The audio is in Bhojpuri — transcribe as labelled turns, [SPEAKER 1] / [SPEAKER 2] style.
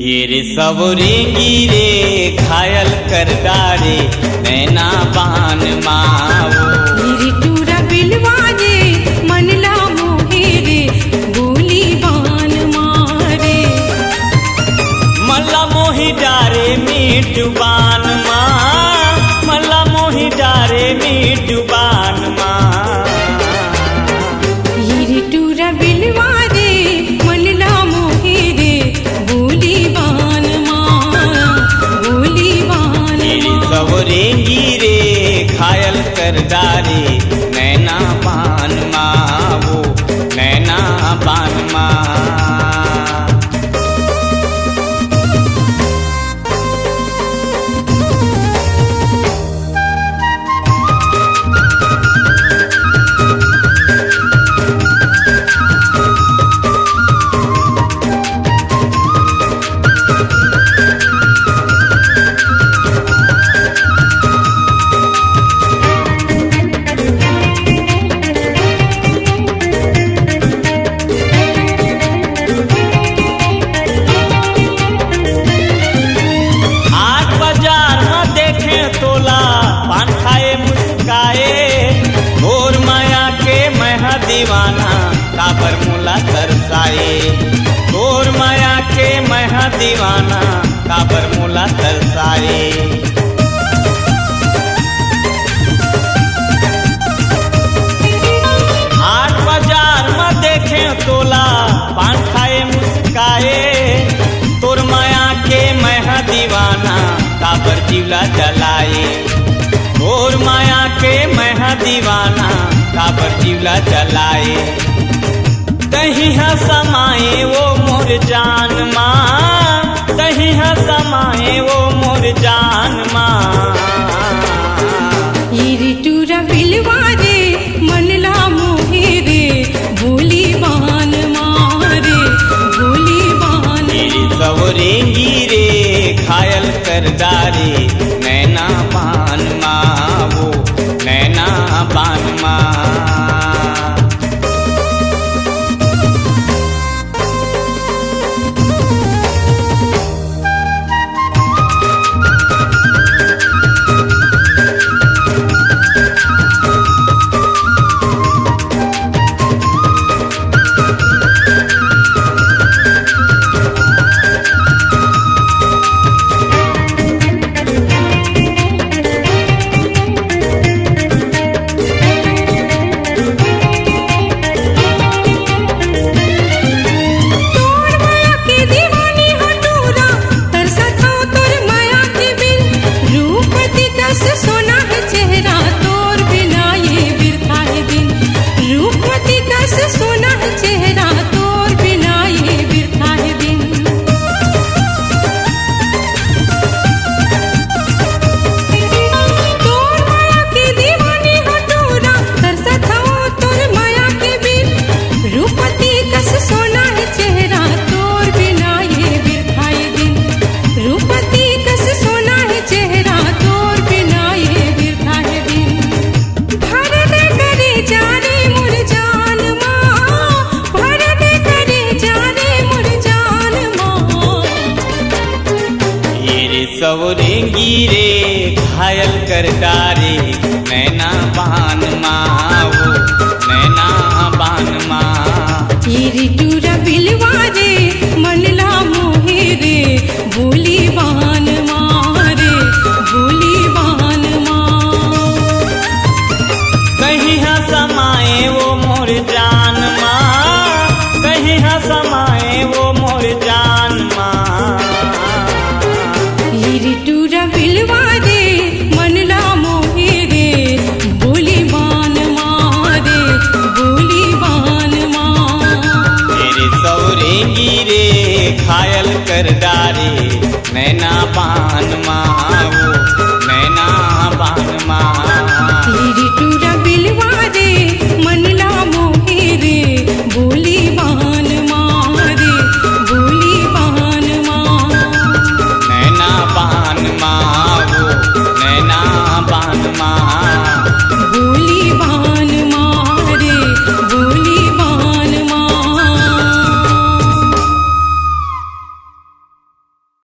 [SPEAKER 1] ये रे सबरेंगी रे घायल कर डारे नैना बान माओ।
[SPEAKER 2] रे टूरा बिलवा रे मनला मोहे रे बोली बान मारे।
[SPEAKER 1] मल्ला मोही डारे मीठ बान माँ, मल्ला मोही डारे मीठ बान माँ।
[SPEAKER 2] रे टूरा बिलवा रे मनला मोहे रे बोली बान माँ, बोली बान माँ।
[SPEAKER 1] सबरेंगी रे घायल कर डारे नैना बान माँ, वो नैना बान माँ। दीवाना काबर मुला तरसाए, तोर माया के मैं दीवाना काबर मुला तरसाए। हाट बाजार में देखे तोला पान खाए मुस्काए, तोर माया के मैं दीवाना काबर जीवला जलाए। तोर माया के मैं दीवाना काबर जीवला जलाए। कहीं समाए वो मोर जान माँ, कहीं समाए वो मोर जान माँ।
[SPEAKER 2] रे टूरा बिलवा रे मनला मोहे रे बोली बान मारे, बोली बान।
[SPEAKER 1] मेरी सबरेंगी रे घायल कर डारे नैना बान माँ, वो नैना बान माँ। सबरेंगी रे घायल कर डारे नैना बान माँ, वो नैना बान माँ।
[SPEAKER 2] रे टूरा बिलवा रे मनला मोहे रे बोली बान मारे, बोली बान माँ।
[SPEAKER 1] कहीं समाए वो मोर जान माँ, कहीं समाए वो मोर जान माँ।
[SPEAKER 2] रे टूरा बिलवा रे मनला मोहे रे बोली बान मारे, बोली बान माँ।
[SPEAKER 1] तेरे सबरेंगी रे घायल कर डारे नैना बान माँ, वो